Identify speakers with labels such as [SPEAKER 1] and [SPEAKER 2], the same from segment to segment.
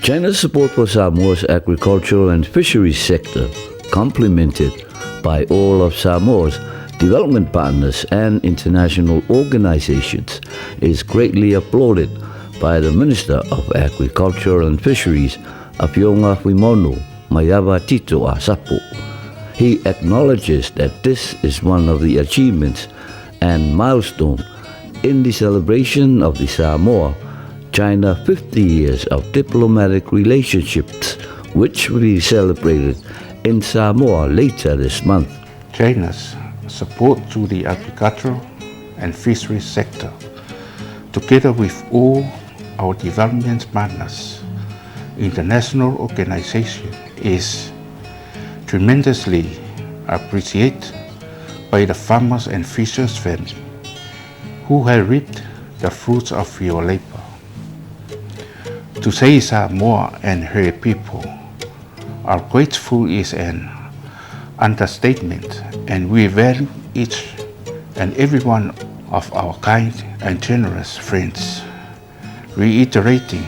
[SPEAKER 1] China's support for Samoa's agricultural and fisheries sector, complemented by all of Samoa's development partners and international organizations, is greatly applauded by the Minister of Agriculture and Fisheries, Apionga Wimono Mayava Tito Asapo. He acknowledges that this is one of the achievements and milestone in the celebration of the Samoa-China 50 years of diplomatic relationships, which will be celebrated in Samoa later this month.
[SPEAKER 2] China's support to the agricultural and fisheries sector, together with all our development partners, international organization, is tremendously appreciated by the farmers and fishers family who have reaped the fruits of your labor. To say Samoa and her people are grateful is an understatement, and we value each and every one of our kind and generous friends, reiterating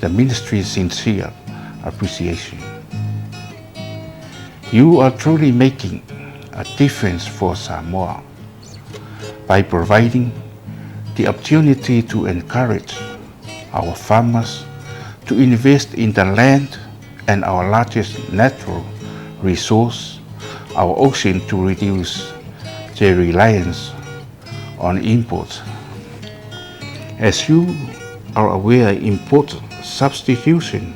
[SPEAKER 2] the ministry's sincere appreciation. You are truly making a difference for Samoa by providing the opportunity to encourage our farmers to invest in the land and our largest natural resource, our ocean, to reduce their reliance on imports. As you are aware, import substitution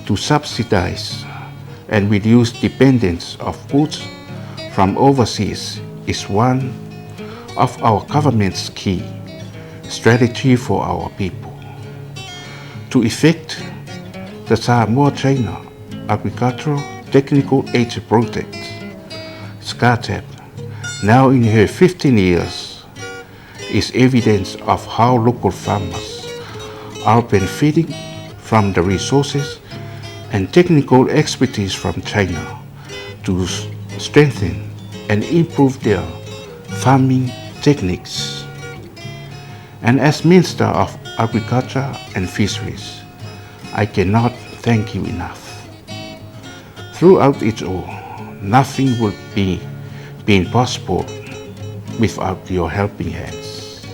[SPEAKER 2] to subsidize and reduce dependence of goods from overseas is one of our government's key strategy for our people. To effect the Samoa-China Agricultural Technical Aid Project, SCATEP, now in her 15 years, is evidence of how local farmers are benefiting from the resources and technical expertise from China to strengthen and improve their farming techniques. And as Minister of Agriculture and Fisheries, I cannot thank you enough. Throughout it all, nothing would be possible without your helping hands.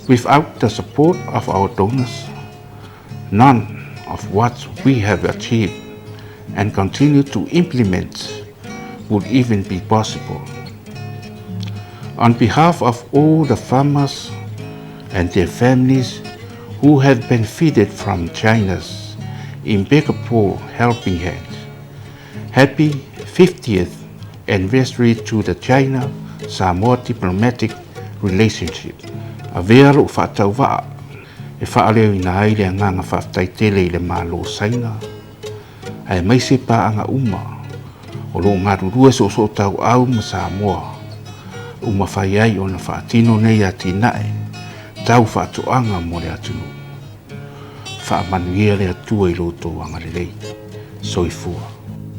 [SPEAKER 2] Without the support of our donors, none of what we have achieved and continue to implement would even be possible. On behalf of all the farmers and their families who have benefited from China's impeccable helping hand, happy 50th anniversary to the China-Samoa diplomatic relationship. Avea lo whaatauwaa, e whaaleo ina ai le nganga whaftaitele i le malo saina. Ai mai se pa anga uma, o lo ngarurua so tau au ma Samoa. Uma whai ai o na whaatino nei ati nae, tau whaatoanga mo le atunu. Whaamanuia le atua I loto anga le lei, soifua.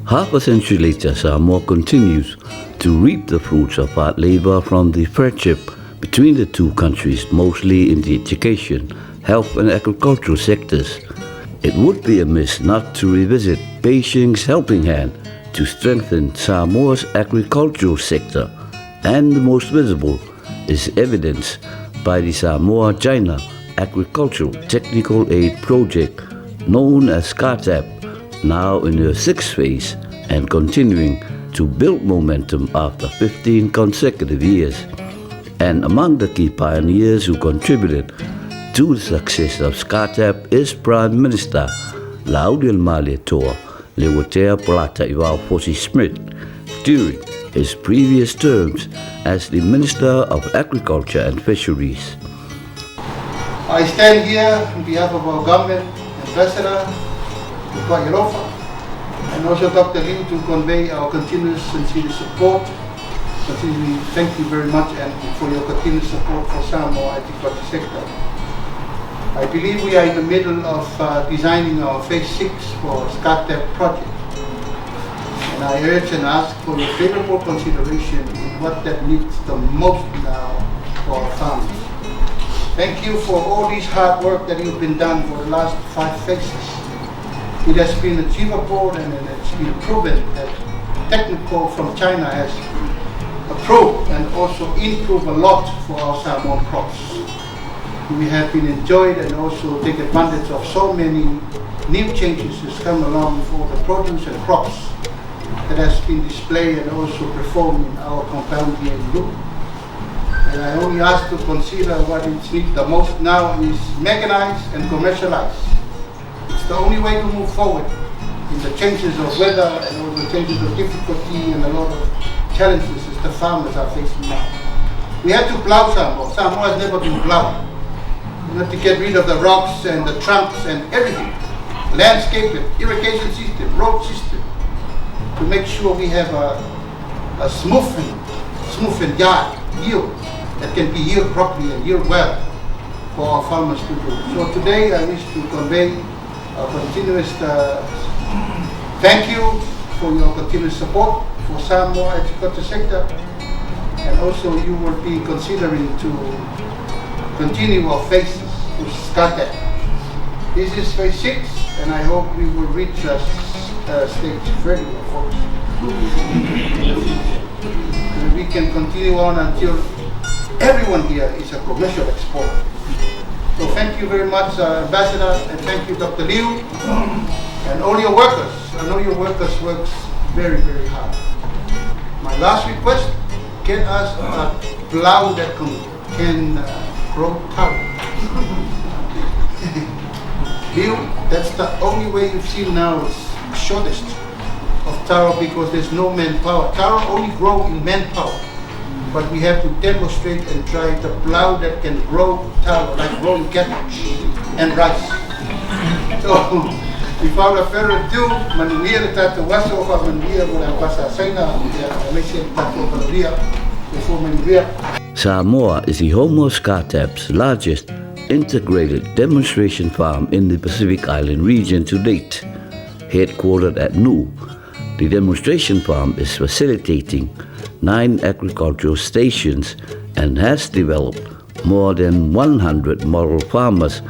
[SPEAKER 1] Half a century later, Samoa continues to reap the fruits of hard labor from the friendship between the two countries, mostly in the education, health and agricultural sectors. It would be amiss not to revisit Beijing's helping hand to strengthen Samoa's agricultural sector, and the most visible is evidenced by the Samoa-China Agricultural Technical Aid Project, known as SCATEP, now in her 6th phase and continuing to build momentum after 15 consecutive years. And among the key pioneers who contributed to the success of SCATEP is Prime Minister Laudiel Malietoa Lewatea Polata Iwao Fosi Smith during his previous terms as the Minister of Agriculture and Fisheries.
[SPEAKER 3] I stand here on behalf of our government, Ambassador Kwairofa, and also Dr. Liu to convey our continuous sincere support. Continually, thank you very much and for your continued support for Samoa agriculture sector. I believe we are in the middle of designing our phase 6 for SCATEP project. And I urge and ask for your favorable consideration in what that needs the most now for our farmers. Thank you for all this hard work that you've been done for the last 5 phases. It has been achievable and it's been proven that technical from China has approved and also improved a lot for our Samoan crops. We have been enjoyed and also take advantage of so many new changes that's come along for the produce and crops that has been displayed and also performed in our compound here in Lu. And I only ask to consider what is needed the most now is mechanize and commercialize. It's the only way to move forward in the changes of weather and all the changes of difficulty and a lot of challenges that the farmers are facing now. We have to plow Samoa. Samoa has never been plowed. We have to get rid of the rocks and the trunks and everything. Landscape, irrigation system, road system, to make sure we have a smooth and yield that can be yield properly and yield well for our farmers to do. So today I wish to convey a continuous thank you for your continuous support for Samoa agriculture sector, and also you will be considering to continue our phases to SCATEC. This is phase 6 and I hope we will reach stage 30 folks. And we can continue on until everyone here is a commercial exporter. So thank you very much, Ambassador, and thank you, Dr. Liu, and all your workers. I know your workers work very, very hard. My last request, get us a plow that can grow taro. Liu, that's the only way you've seen now is shortest of taro because there's no manpower. Taro only grow in manpower. But we have to demonstrate and try the plow that can grow taro, like growing cabbage and rice. So, without further ado, manuia tato waso ka manuia mula pasa saina mesia tato manuia before manuia.
[SPEAKER 1] Samoa is the home of SCATEP's largest integrated demonstration farm in the Pacific Island region to date. Headquartered at Nu, the demonstration farm is facilitating 9 agricultural stations and has developed more than 100 model farmers,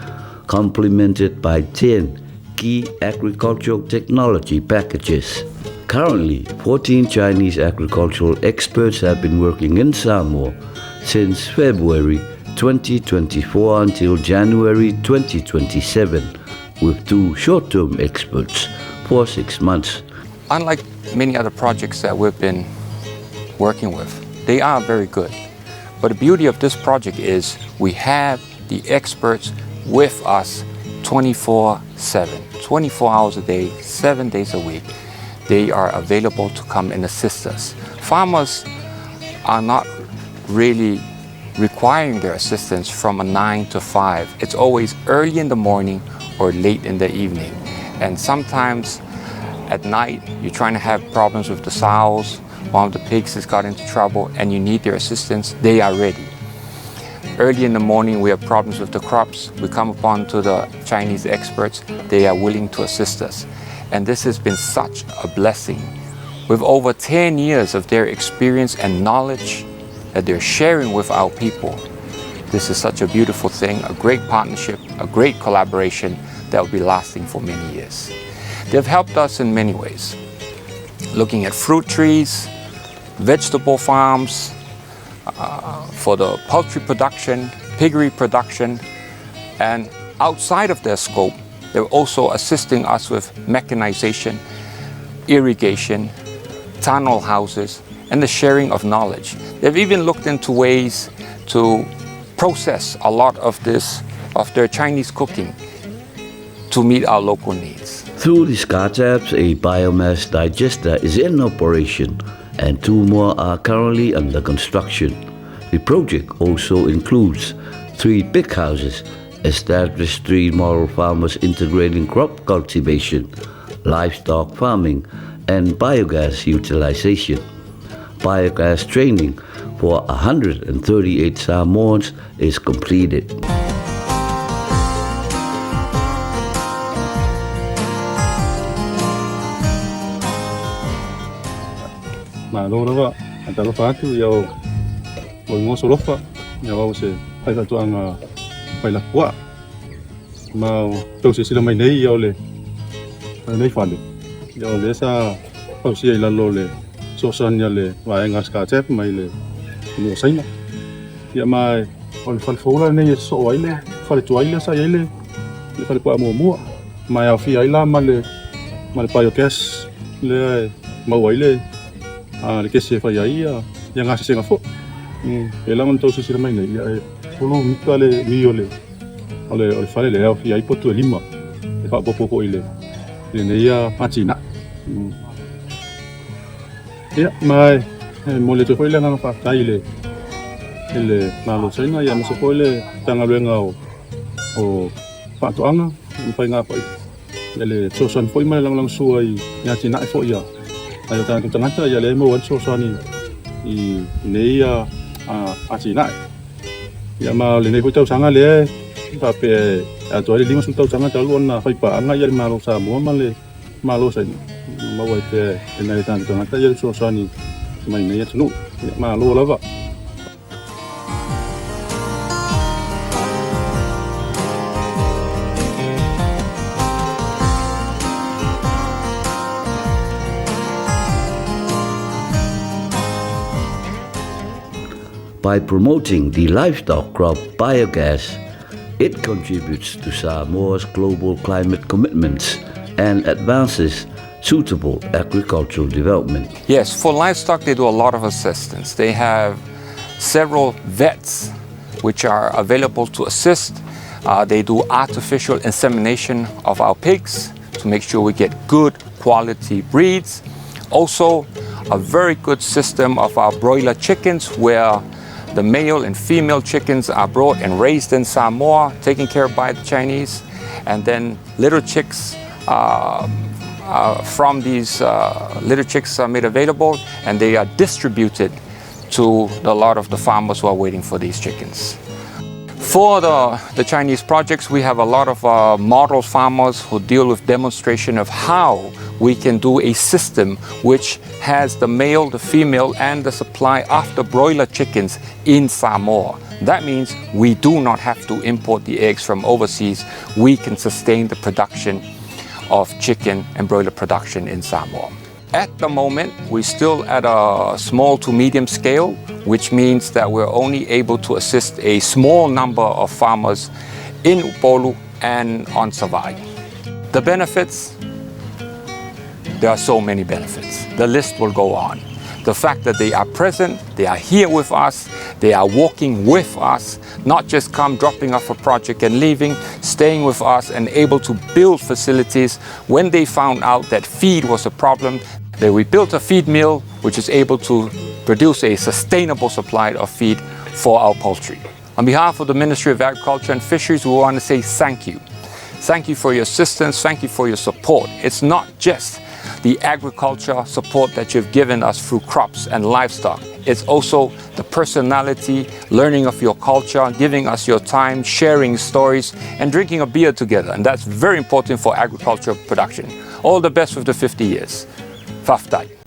[SPEAKER 1] complemented by 10 key agricultural technology packages. Currently, 14 Chinese agricultural experts have been working in Samoa since February 2024 until January 2027, with 2 short-term experts for 6 months.
[SPEAKER 4] Unlike many other projects that we've been working with, they are very good. But the beauty of this project is we have the experts with us 24/7, 24 hours a day, 7 days a week. They are available to come and assist us. Farmers are not really requiring their assistance from a 9 to 5. It's always early in the morning or late in the evening. And sometimes at night, you're trying to have problems with the sows, one of the pigs has got into trouble and you need their assistance, they are ready. Early in the morning, we have problems with the crops. We come upon to the Chinese experts, they are willing to assist us. And this has been such a blessing. With over 10 years of their experience and knowledge that they're sharing with our people, this is such a beautiful thing, a great partnership, a great collaboration that will be lasting for many years. They've helped us in many ways, looking at fruit trees, vegetable farms, for the poultry production, piggery production, and outside of their scope, they're also assisting us with mechanization, irrigation, tunnel houses, and the sharing of knowledge. They've even looked into ways to process a lot of their Chinese cooking to meet our local needs.
[SPEAKER 1] Through the SCATEPs, a biomass digester is in operation and 2 more are currently under construction. The project also includes 3 pig houses, established 3 model farmers integrating crop cultivation, livestock farming, and biogas utilization. Biogas training for 138 Samoans is completed.
[SPEAKER 5] Malolofa, antalofa atu yau, o ngoso lofa, yau se paita tuanga phải là quá mà tôi sẽ xin mày nấy yêu lệ nấy phản lệ yêu lệ sa tôi sẽ là lô lệ số san nhà lệ và anh ngắt chép mày lệ nhiều xanh lắm vậy mà còn phần phố là này số ấy lệ phải chuối lệ sao ấy lệ phải qua mua mà ở phía ấy là mà biogas lệ màu ấy lệ cái gì phải ấy yang ngasih saya ngafo elang untuk sisi ramai ni puluh mika le mio le oleh fale le au fiai potu lima fa popo ile ni ya pacina ya mai mole tu foi le nang fa tai le ele malu saina ya maso foi le tanga le ngau o fa to anga fai nga foi ele sosan foi mai lang suai ya cina foi ya ayo tanga ya le mo wan sosan ni nei chỉ lại ya mà lên đây có tàu sáng lên và về chỗ đi mà xuống tàu sáng cháu luôn là phải bảo ngay mà lô sa muốn mà lô sấy mà vậy về cái này thằng tụi nó tới dân số ni mình này chnu mà lô lắm vậy.
[SPEAKER 1] By promoting the livestock crop biogas, it contributes to Samoa's global climate commitments and advances suitable agricultural development.
[SPEAKER 4] Yes, for livestock they do a lot of assistance. They have several vets which are available to assist. They do artificial insemination of our pigs to make sure we get good quality breeds. Also, a very good system of our broiler chickens where the male and female chickens are brought and raised in Samoa, taken care of by the Chinese, and then litter chicks from these litter chicks are made available, and they are distributed to a lot of the farmers who are waiting for these chickens. For the Chinese projects, we have a lot of model farmers who deal with demonstration of how we can do a system which has the male, the female, and the supply of the broiler chickens in Samoa. That means we do not have to import the eggs from overseas. We can sustain the production of chicken and broiler production in Samoa. At the moment, we're still at a small to medium scale, which means that we're only able to assist a small number of farmers in Upolu and on Savai. The benefits, there are so many benefits. The list will go on. The fact that they are present, they are here with us, they are walking with us, not just come dropping off a project and leaving, staying with us and able to build facilities. When they found out that feed was a problem, then we built a feed mill which is able to produce a sustainable supply of feed for our poultry. On behalf of the Ministry of Agriculture and Fisheries, we want to say thank you. Thank you for your assistance, thank you for your support. It's not just the agriculture support that you've given us through crops and livestock. It's also the personality, learning of your culture, giving us your time, sharing stories, and drinking a beer together. And that's very important for agricultural production. All the best with the 50 years. Faftai.